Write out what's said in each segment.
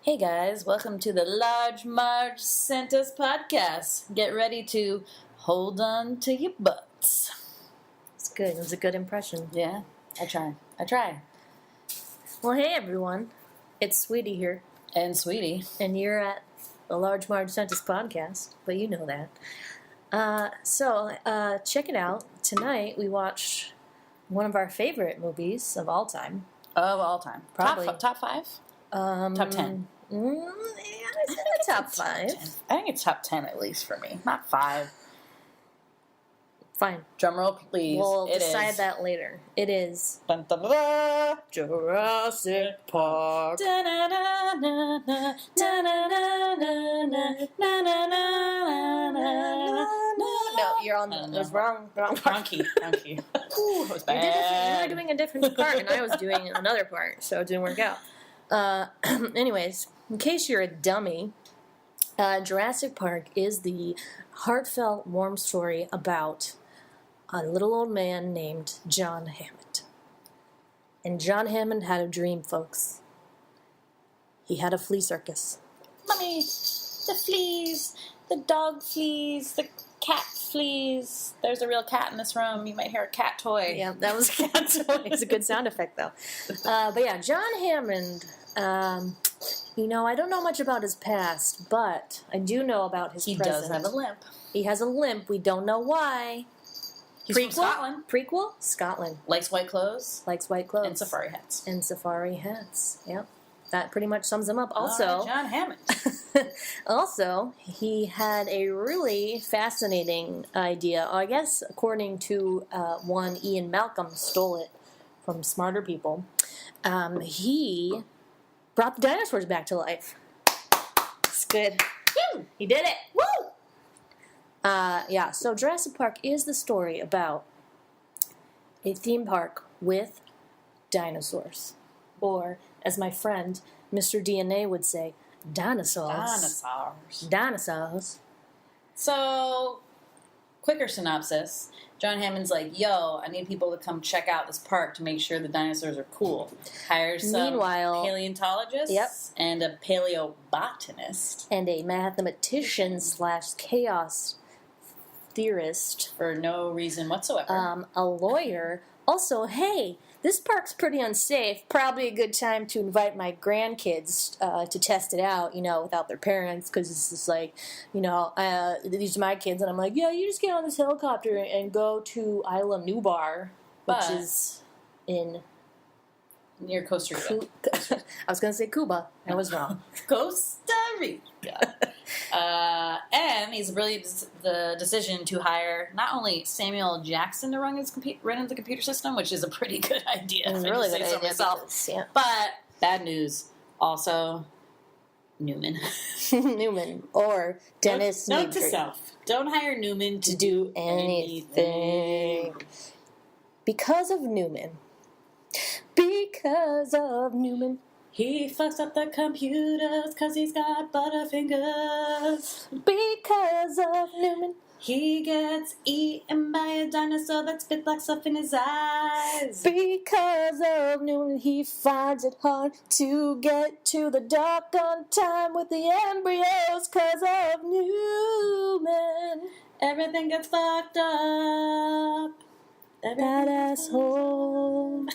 Hey guys, welcome to the Large Marge sent us podcast. Get ready to hold on to your butts. It's good. It was a good impression. Yeah, I try. Well, hey everyone. It's Sweetie here. And Sweetie. And you're at the Large Marge sent us podcast, but you know that. So check it out. Tonight we watched one of our favorite movies of all time. Of all time. Probably. Top 5? Top 10. It's in the top 5. I think it's top 10 at least for me. Not 5. Fine. Drumroll, please. We'll decide that later. It is Dun, dun, dun, dun. Jurassic Park. No, you're on the... It was wrong part. Wrong key. Ooh, it was bad. You were doing a different part, and I was doing another part, so it didn't work out. Anyways, in case you're a dummy, Jurassic Park is the heartfelt, warm story about a little old man named John Hammond. And John Hammond had a dream, folks. He had a flea circus. Mommy, the fleas, the dog fleas, the cat fleas. There's a real cat in this room. You might hear a cat toy. Yeah, that was a cat toy. It's a good sound effect, though. But yeah, John Hammond, I don't know much about his past, but I do know about his present. He does have a limp. He has a limp. We don't know why. He's from Scotland. Prequel? Scotland. Likes white clothes. And safari hats. Yep. That pretty much sums him up. Also, John Hammond. Also, he had a really fascinating idea. I guess, according to one, Ian Malcolm stole it from smarter people. He brought the dinosaurs back to life. It's good. Woo! He did it. Woo! So Jurassic Park is the story about a theme park with dinosaurs. Or, as my friend, Mr. DNA would say, dinosaurs. Dinosaurs. So, quicker synopsis. John Hammond's like, yo, I need people to come check out this park to make sure the dinosaurs are cool. Hires some paleontologists and a paleobotanist. And a mathematician / chaos theorist. For no reason whatsoever. A lawyer. Also, hey, this park's pretty unsafe. Probably a good time to invite my grandkids to test it out, without their parents, because it's just like, these are my kids. And I'm like, yeah, you just get on this helicopter and go to Isla Nublar, which is in... near Costa Rica. I was going to say Cuba. I was wrong. Costa Rica. And he's really the decision to hire not only Samuel Jackson to run the computer system, which is a pretty good idea. It's a really good idea. But bad news. Also, Newman. Newman or Dennis. Note to self: don't hire Newman to do anything. Because of Newman. Because of Newman. He fucks up the computers because he's got butterfingers. Because of Newman. He gets eaten by a dinosaur that spit black stuff in his eyes. Because of Newman, he finds it hard to get to the dock on time with the embryos. Because of Newman. Everything gets fucked up. That asshole.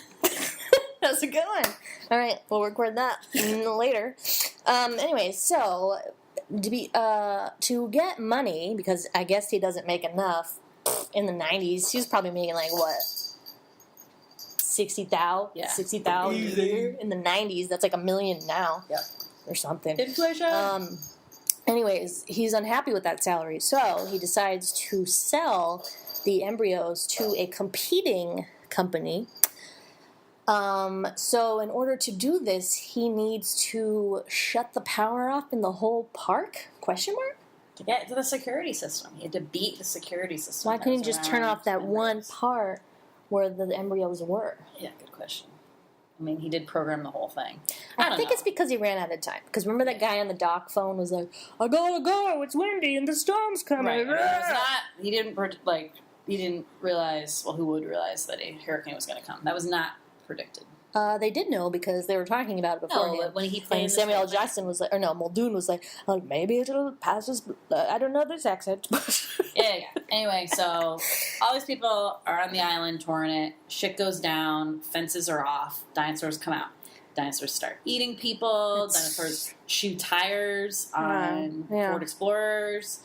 That's a good one. All right, we'll record that later. Anyway, so to get money, because I guess he doesn't make enough in the 90s. He was probably making like what, 60,000, yeah, 60,000 a year in the 90s. That's like $1 million now, or something. Inflation. Anyways, he's unhappy with that salary, so he decides to sell the embryos to a competing company. So in order to do this, he needs to shut the power off in the whole park? ? To get to the security system. He had to beat the security system. Why couldn't he just turn off that one part where the embryos were? Yeah, good question. I mean, he did program the whole thing. I think it's because he ran out of time. Because remember that guy on the dock phone was like, I gotta go, it's windy and the storm's coming. Right. He didn't realize, well, who would realize that a hurricane was going to come? That was not predicted. They did know because they were talking about it before. No, when he played Samuel L. Jackson was like, or no, Muldoon was like, oh, maybe it'll pass his, I don't know this accent. Yeah. Anyway, so all these people are on the island touring it. Shit goes down. Fences are off. Dinosaurs come out. Dinosaurs start eating people. Dinosaurs shoot tires on Ford Explorers.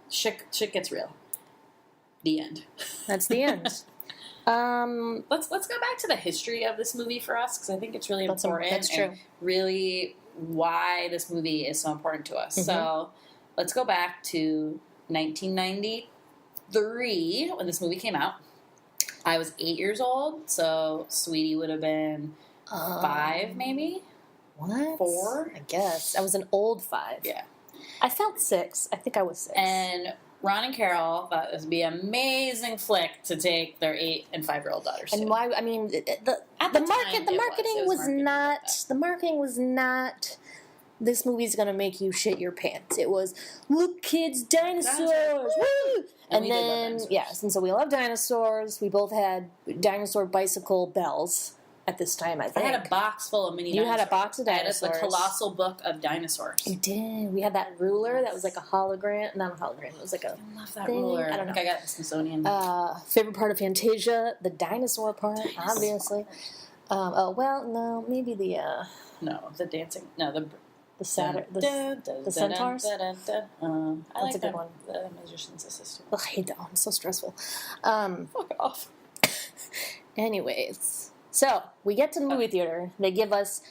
Shit gets real. The end. That's the end. Let's go back to the history of this movie for us, because I think it's really important. That's true. And really why this movie is so important to us. So let's go back to 1993 when this movie came out. I was 8 years old, so Sweetie would have been 5, maybe. What? 4? I guess. I was an old 5. Yeah. I felt 6. I think I was 6. And Ron and Carol thought this would be an amazing flick to take their 8 and 5-year-old daughters to. And why? I mean, the marketing was not. This movie's gonna make you shit your pants. It was, look, kids, dinosaurs, woo! And then yes, and so we love dinosaurs. We both had dinosaur bicycle bells at this time. I think I had a box full of mini. You had a box of dinosaurs. I had the colossal book of dinosaurs. You did. We had that ruler that was like a hologram. Not a hologram. It was like a. I love that ruler. I don't know. I think I got the Smithsonian. Favorite part of Fantasia, the dinosaur part, obviously. No, maybe the. No, the dancing. No, the centaurs. I like a good one. The Magician's Assistant. Ugh, I hate that one. So stressful. Fuck off. Anyways, so we get to the movie theater. They give us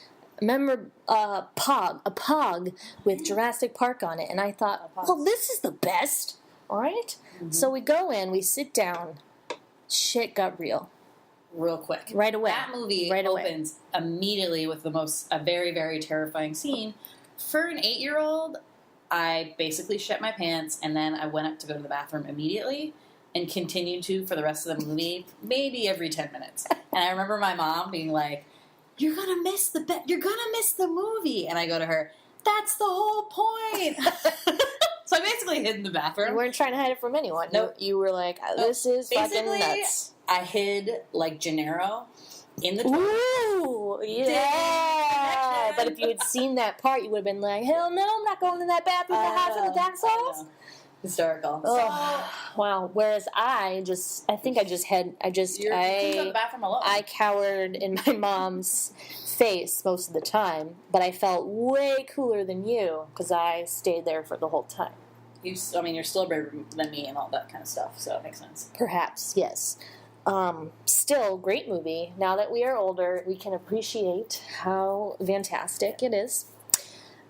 a pog with Jurassic Park on it, and I thought, well, this is the best. All right. So we go in, we sit down. Shit got real. Real quick. Right away. That movie opens immediately with a very, very terrifying scene. For an 8-year-old, I basically shit my pants, and then I went up to go to the bathroom immediately and continued to for the rest of the movie, maybe every 10 minutes. And I remember my mom being like, you're gonna miss the movie. And I go to her, that's the whole point. So I basically hid in the bathroom. You weren't trying to hide it from anyone. Nope. You were like, this is fucking nuts. I hid like Gennaro in the toilet. Ooh, yeah. But if you had seen that part, you would have been like, hell no, I'm not going in that bathroom to hide from the dinosaurs. Hysterical. Oh, wow. Whereas I go to the bathroom alone. I cowered in my mom's face most of the time, but I felt way cooler than you because I stayed there for the whole time. You're still braver than me and all that kind of stuff, so it makes sense. Perhaps, yes. Still, great movie. Now that we are older, we can appreciate how fantastic it is.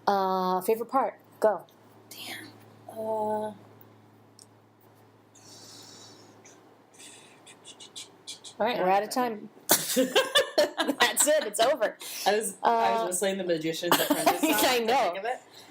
Favorite part? Go. Damn. All right, we're out of time. That's it. It's over. I was whistling the Magician's Apprentice song. I know.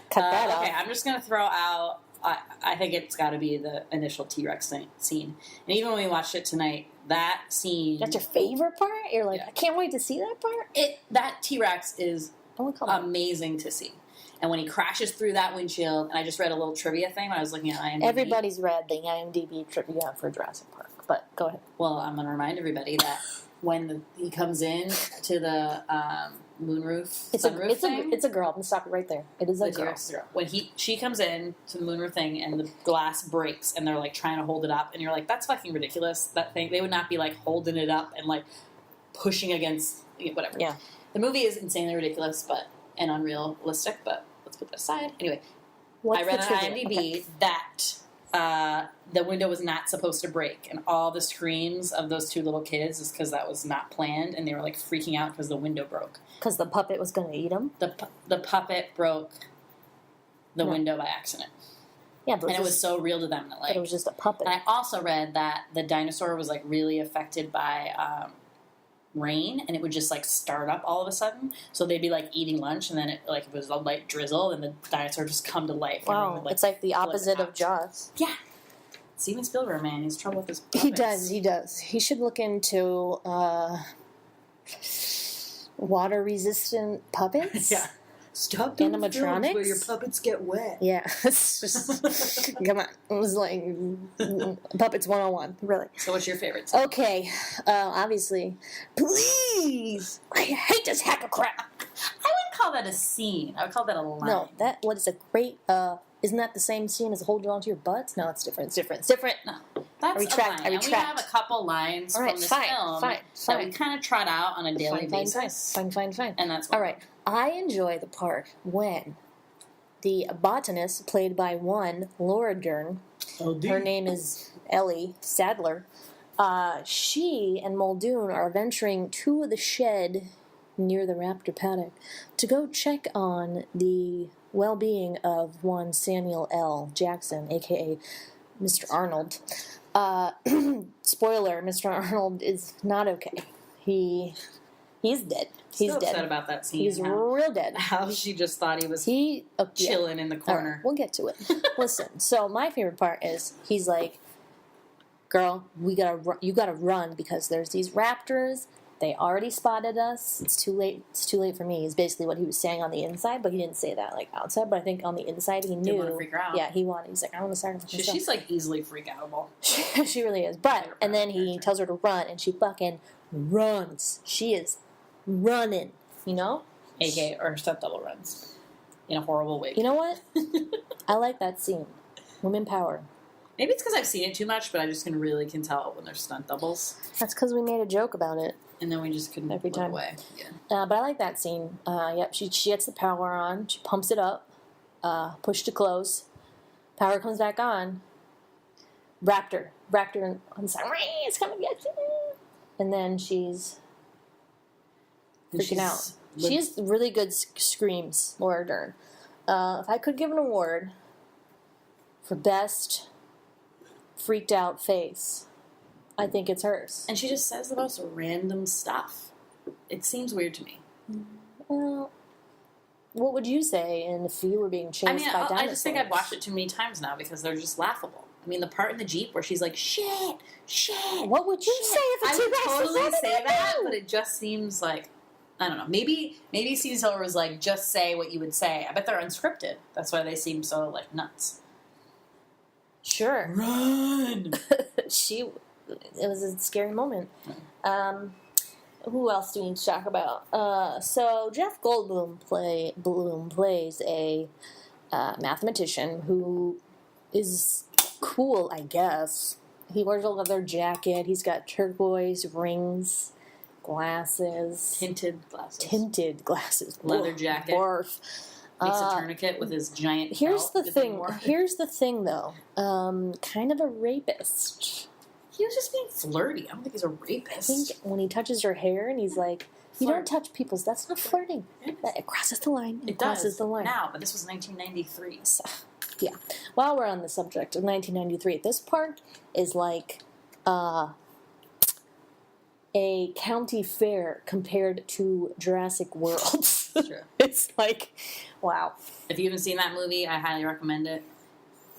Cut that off. Okay, I'm just going to throw out, I think it's got to be the initial T-Rex scene. And even when we watched it tonight, that scene... That's your favorite part? You're like, I can't wait to see that part? That T-Rex is amazing to see. And when he crashes through that windshield, and I just read a little trivia thing when I was looking at IMDb. Everybody's read the IMDb trivia for Jurassic Park, but go ahead. Well, I'm going to remind everybody that when he comes in to the moonroof sunroof thing. It's a girl. I'm going to stop it right there. It is a girl. When she comes in to the moonroof thing and the glass breaks and they're like trying to hold it up and you're like, that's fucking ridiculous. That thing, they would not be like holding it up and like pushing against whatever. Yeah. The movie is insanely ridiculous and unrealistic, but let's put that aside. Anyway, I read on IMDb that the window was not supposed to break, and all the screams of those two little kids is because that was not planned, and they were like freaking out because the window broke. Because the puppet was going to eat them? The puppet broke the window by accident. Yeah, but it was so real to them that it was just a puppet. And I also read that the dinosaur was like really affected by rain, and it would just like start up all of a sudden. So they'd be like eating lunch, and then it was a light drizzle, and the dinosaur just come to life. Wow, it's like the opposite of Jaws. Yeah. Steven Spielberg, man, he's trouble with his puppets. He does. He should look into water-resistant puppets. Yeah. Stop doing animatronics films where your puppets get wet. Yeah, it's just come on. It was like Puppets 101, really. So what's your favorite scene? Okay, obviously, please. I hate this hack of crap. I wouldn't call that a scene. I would call that a line. No, that what is a great. Isn't that the same scene as hold on to your butts? No, it's different. It's different. No, that's I retract. a line. I retract. And we have a couple lines all right, from this fine, film fine. that we kind of trot out on a daily basis. Fine. And that's all right. I enjoy the part when the botanist, played by one Laura Dern, her name is Ellie Sadler, she and Muldoon are venturing to the shed near the raptor paddock to go check on the well-being of one Samuel L. Jackson, a.k.a. Mr. Arnold. Spoiler, Mr. Arnold is not okay. He's dead. He's Still dead. upset about that scene. He's real dead. How she just thought he was chilling in the corner. Right, we'll get to it. Listen, so my favorite part is he's like, girl, you gotta run because there's these raptors. They already spotted us. It's too late. It's too late for me. Is basically what he was saying on the inside, but he didn't say that like outside. But I think on the inside he knew. Didn't want to freak her out. Yeah, he wanted. He's like, I want to sacrifice myself. She's like easily freak outable. She really is. But and then he tells her to run, and she fucking runs. She is running. You know, AK or stunt double runs in a horrible wig. You know what? I like that scene. Women power. Maybe it's because I've seen it too much, but I just can tell when there's stunt doubles. That's because we made a joke about it. And then we just couldn't every time. Look away. Yeah. But I like that scene. Yep, she gets the power on. She pumps it up. Push to close. Power comes back on. Raptor on the side. It's coming to get you. And then she's freaking out. She has really good screams, Laura Dern. If I could give an award for best freaked out face, I think it's hers. And she just says the most random stuff. It seems weird to me. Well, what would you say if you were being chased by dinosaurs? I just think I've watched it too many times now because they're just laughable. I mean, the part in the Jeep where she's like, shit. What would you say if a T-Rex I would was totally say that, you? but it just seems like, I don't know. Maybe Steve Silver was like, just say what you would say. I bet they're unscripted. That's why they seem so, like, nuts. Sure. Run! It was a scary moment. Who else do we need to talk about? So Jeff Goldblum plays a mathematician who is cool, I guess. He wears a leather jacket. He's got turquoise rings, glasses. Tinted glasses. Leather jacket. Barf. Makes a tourniquet with his giant Here's belt. Here's the thing, though. Kind of a rapist. He was just being flirty. I don't think he's a rapist. I think when he touches her hair and he's like, you don't touch people's, that's not flirting. It crosses the line. It crosses the line. Now, but this was 1993. So, yeah. While we're on the subject of 1993, this part is like a county fair compared to Jurassic World. True. It's like, wow. If you haven't seen that movie, I highly recommend it.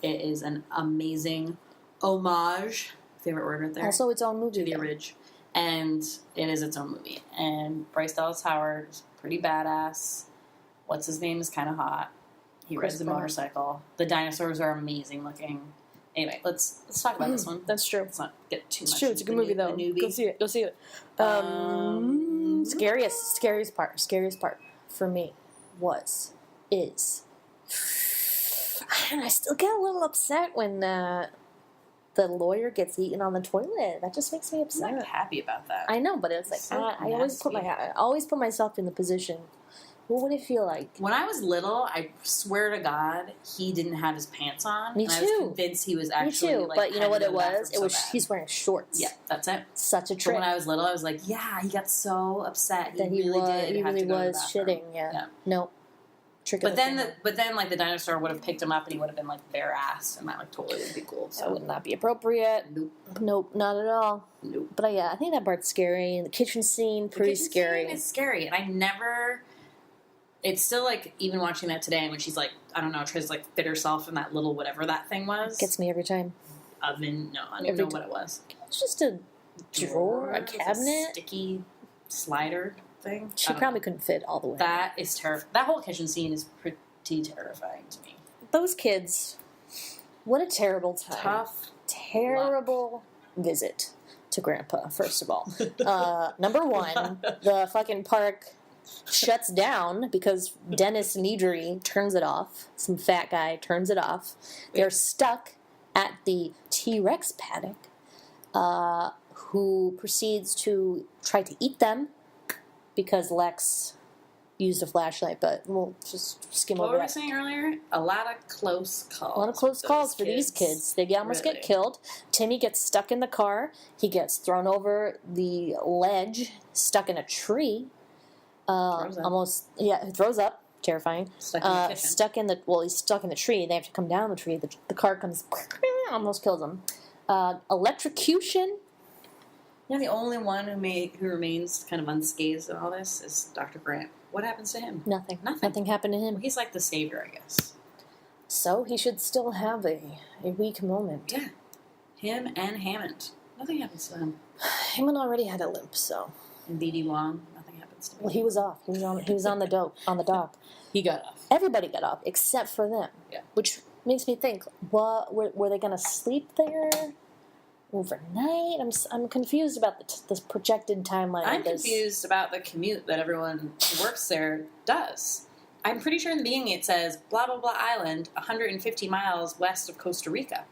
It is an amazing homage. Favorite word right there. Also its own movie. To the Ridge. And it is its own movie. And Bryce Dallas Howard is pretty badass. What's his name is kind of hot. He rides the motorcycle. The dinosaurs are amazing looking. Anyway, let's talk about this one. That's true. Let's not get too much. It's true. It's a good movie though. Go see it. Go see it. Scariest part for me is. I still get a little upset when the lawyer gets eaten on the toilet. That just makes me upset. I'm not happy about that. I know, but it's like so I always put myself in the position. What would it feel like? When I was little, I swear to God, he didn't have his pants on. Me and too. I was convinced he was actually. Me too. Like, but you know what it was? It was he's wearing shorts. Yeah, that's it. Such a trick. But when I was little, I was like, yeah, he got so upset. He really was shitting. Yeah. Nope. Trick. But then, like the dinosaur would have picked him up, and he would have been like bare ass, and that like totally would be cool. So that would not be appropriate. Nope, not at all. Nope. But I think that part's scary, and the kitchen scene pretty scary. Scene is scary, and I never. It's still like even watching that today, when she's like, I don't know, tries to like fit herself in that little whatever that thing was. Gets me every time. Oven? No, I don't even know what it was. It's just a drawer, a cabinet, a sticky slider. thing. She probably couldn't fit all the way. That is terrifying. That whole kitchen scene is pretty terrifying to me. Those kids, what a terrible time. Terrible visit to Grandpa, first of all. Number one, the fucking park shuts down because Dennis Nedry turns it off. Some fat guy turns it off. They're stuck at the T-Rex paddock, who proceeds to try to eat them because Lex used a flashlight, but we'll just skim over that. What were we saying earlier? A lot of close calls. A lot of close calls for these kids. They almost get killed. Timmy gets stuck in the car. He gets thrown over the ledge, stuck in a tree. He throws up. Terrifying. Stuck in the kitchen. He's stuck in the tree. They have to come down the tree. The car comes, almost kills him. Electrocution. Yeah, the only one who remains kind of unscathed in all this is Dr. Grant. What happens to him? Nothing happened to him. Well, he's like the savior, I guess. So he should still have a weak moment. Yeah. Him and Hammond. Nothing happens to him. Hammond already had a limp, so. And B.D. Wong, nothing happens to him. Well, he was off. He was on the dock. He got off. Everybody got off, except for them. Yeah. Which makes me think, were they going to sleep there overnight? I'm confused about this projected timeline. I'm confused about the commute that everyone who works there does. I'm pretty sure in the beginning it says, blah, blah, blah island, 150 miles west of Costa Rica.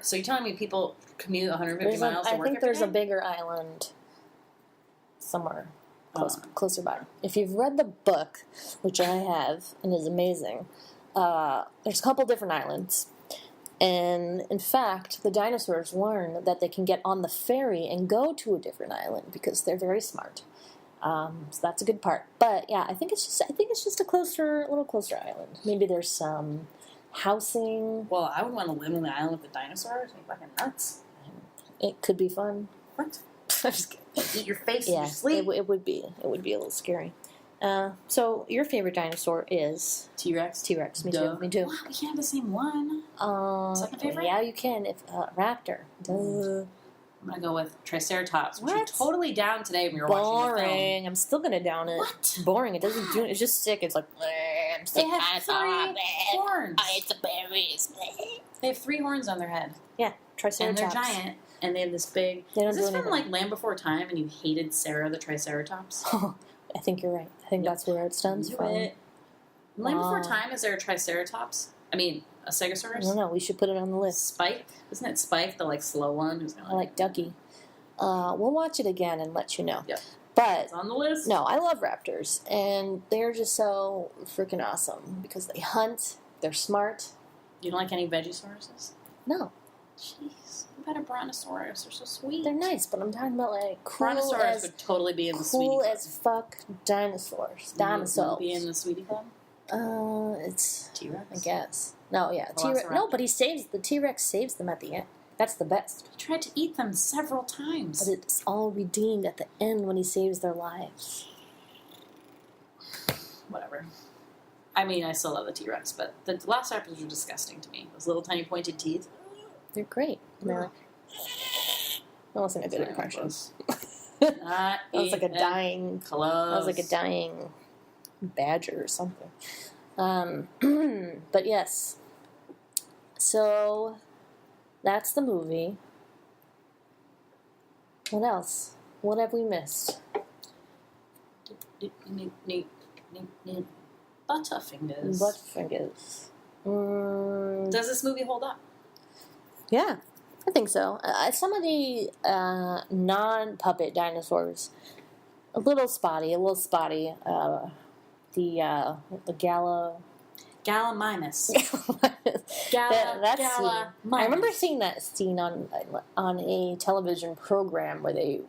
So you're telling me people commute 150 miles to work I think there's a bigger island somewhere closer by. If you've read the book, which I have, and is amazing, there's a couple different islands. And, in fact, the dinosaurs learn that they can get on the ferry and go to a different island because they're very smart. So that's a good part. But, yeah, I think it's just a little closer island. Maybe there's some housing. Well, I would want to live on the island with the dinosaurs. They're fucking nuts. It could be fun. What? I'm just kidding. Eat your face in Yeah, your sleep. it would be a little scary. So your favorite dinosaur is T-Rex. T-Rex. Me Duh. too. Me too. Wow, we can't have the same one. Second favorite? Yeah, you can. If raptor. Duh. I'm gonna go with Triceratops, which you're totally down today when we were Boring. watching the film. I'm still gonna down it. What? Boring. It doesn't do. It's just sick. It's like I'm sick. They have 3 horns. I ate the berries. They have 3 horns on their head. Yeah, Triceratops. And they're giant. And they have this big... Is this from, like, Land Before Time and you hated Sarah the Triceratops? I think you're right. I think that's where it stems from. Land Before Time, is there a Triceratops? I mean, a Stegosaurus? I don't know. We should put it on the list. Spike? Isn't it Spike, the, like, slow one? Who's I like Ducky. We'll watch it again and let you know. Yep. But it's on the list. No, I love raptors. And they're just so freaking awesome because they hunt. They're smart. You don't like any Vegisauruses? No. Jeez. What about a Brontosaurus? They're so sweet. They're nice, but I'm talking about like Brontosaurus would totally be in the Sweetie Club. Cool as fuck dinosaurs. Dinosaurs. Be in the Sweetie Club? It's T-Rex. I guess. No, yeah, T-Rex. No, but the T-Rex saves them at the end. That's the best. He tried to eat them several times. But it's all redeemed at the end when he saves their lives. Whatever. I mean, I still love the T-Rex, but the Velociraptors are disgusting to me. Those little tiny pointed teeth. They're great. They're like, that wasn't a good impression. That was like a dying. Close. That was like a dying badger or something. But yes. So that's the movie. What else? What have we missed? Butterfingers. Butterfingers. Does this movie hold up? Yeah, I think so. Some of the non-puppet dinosaurs, a little spotty. The Gallimimus. Gallimimus. I remember seeing that scene on a television program where they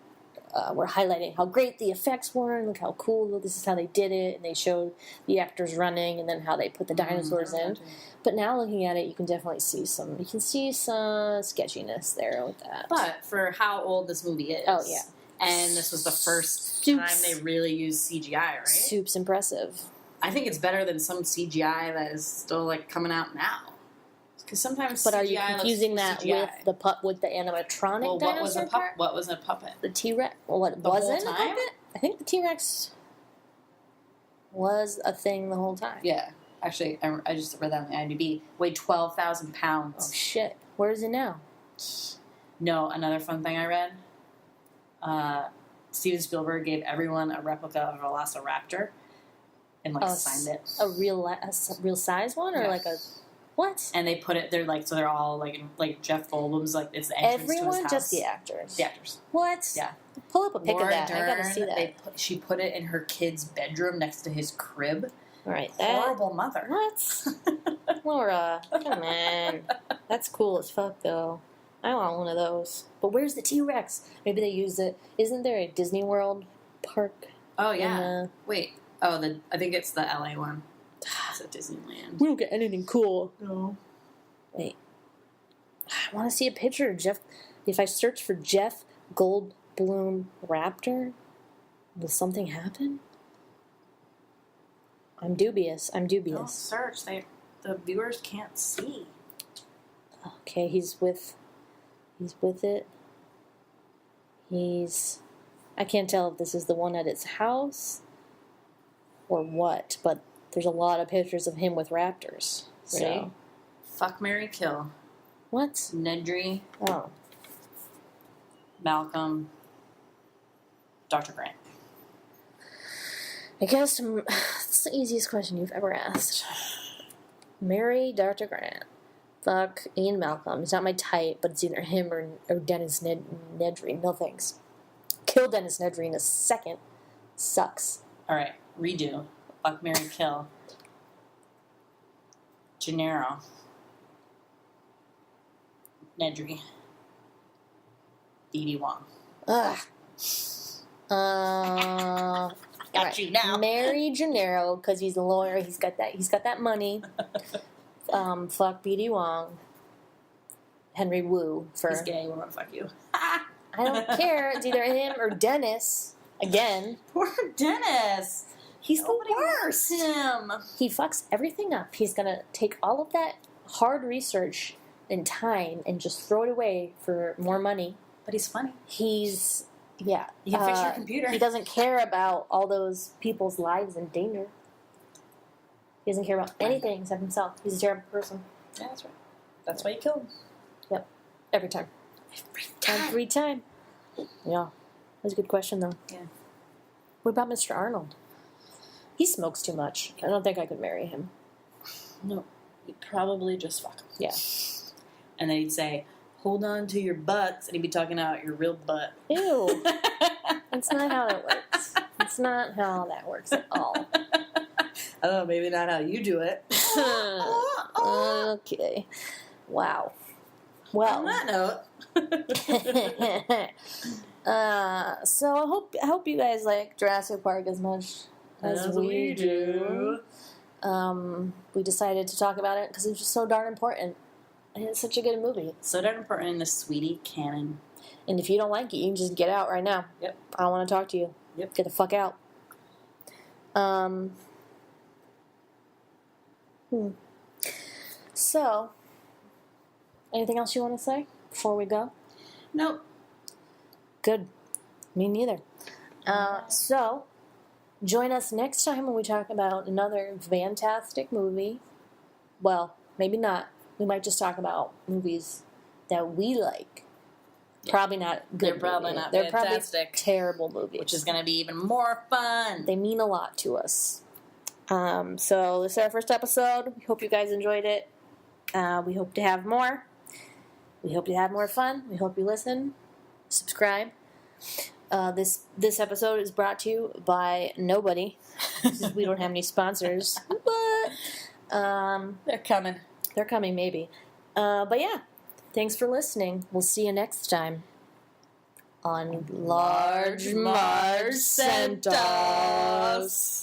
were highlighting how great the effects were and look how cool, this is how they did it, and they showed the actors running and then how they put the dinosaurs in. But now looking at it, you can definitely see some sketchiness there with that. But for how old this movie is. Oh, yeah. And this was the first time they really used CGI, right? Soup's impressive. I think it's better than some CGI that is still, like, coming out now. Because sometimes but CGI are you confusing that CGI. with the animatronic dinosaur part? What was a puppet? The T-Rex. Well, what the wasn't whole a time? puppet? I think the T-Rex was a thing the whole time. Yeah. Actually, I just read that on the IMDb. Weighed 12,000 pounds. Oh, shit. Where is it now? No, another fun thing I read. Steven Spielberg gave everyone a replica of a Velociraptor and, signed it. A real size one? Or like a... What? And they put it... They're all, like Jeff Goldblum's, it's the entrance to his house. Just the actors? The actors. What? Yeah. Pull up a pic Laura of that. Dern, I gotta see that. She put it in her kid's bedroom next to his crib. All right. Horrible mother. What? Laura, come on. That's cool as fuck, though. I want one of those. But where's the T-Rex? Maybe they used it. Isn't there a Disney World park? Oh, yeah. Wait. Oh, I think it's the LA one. It's at Disneyland. We don't get anything cool. No. Wait. I want to see a picture of Jeff. If I search for Jeff Goldblum Raptor, will something happen? I'm dubious. Don't search. The viewers can't see. Okay, he's with it. I can't tell if this is the one at its house or what, but there's a lot of pictures of him with raptors. See? So. Fuck, marry, kill. What? Nedry. Oh. Malcolm. Dr. Grant. I guess it's the easiest question you've ever asked. Marry Dr. Grant. Fuck Ian Malcolm. He's not my type, but it's either him or Dennis Nedry. No thanks. Kill Dennis Nedry in a second. Sucks. Alright, redo. Fuck, marry, kill. Gennaro. Nedry. D.D. Wong. Ugh. Got right. you now. Marry Gennaro because he's a lawyer. He's got that money. Fuck B.D. Wong. Henry Wu for. He's gay. We're gonna fuck you. I don't care. It's either him or Dennis. Again. Poor Dennis. He's Nobody the worst. Him. He fucks everything up. He's gonna take all of that hard research and time and just throw it away for more money. But he's funny. Yeah. You can fix your computer. He doesn't care about all those people's lives in danger. He doesn't care about anything except himself. He's a terrible person. Yeah, that's right. That's why you killed him. Yep. Every time. Every time. Yeah. That's a good question, though. Yeah. What about Mr. Arnold? He smokes too much. I don't think I could marry him. No. You'd probably just fuck him. Yeah. And then he'd say, hold on to your butts, and he'd be talking about your real butt. Ew. That's not how it works. It's not how that works at all. I don't know, maybe not how you do it. Okay. Wow. Well. On that note. So I hope you guys like Jurassic Park as much as we do. We decided to talk about it because it's just so darn important. And it's such a good movie. So darn important in the Sweetie Canon. And if you don't like it, you can just get out right now. Yep. I don't want to talk to you. Yep. Get the fuck out. So, anything else you want to say before we go? Nope. Good. Me neither. So, join us next time when we talk about another fantastic movie. Well, maybe not. We might just talk about movies that we like. Yeah. Probably not good. They're probably not They're fantastic. Probably terrible movies. Which is going to be even more fun. They mean a lot to us. So this is our first episode. We hope you guys enjoyed it. We hope to have more. We hope to have more fun. We hope you listen. Subscribe. This episode is brought to you by nobody. We don't have any sponsors. But they're coming. They're coming, maybe. But yeah, thanks for listening. We'll see you next time on Large Marge Sent Us.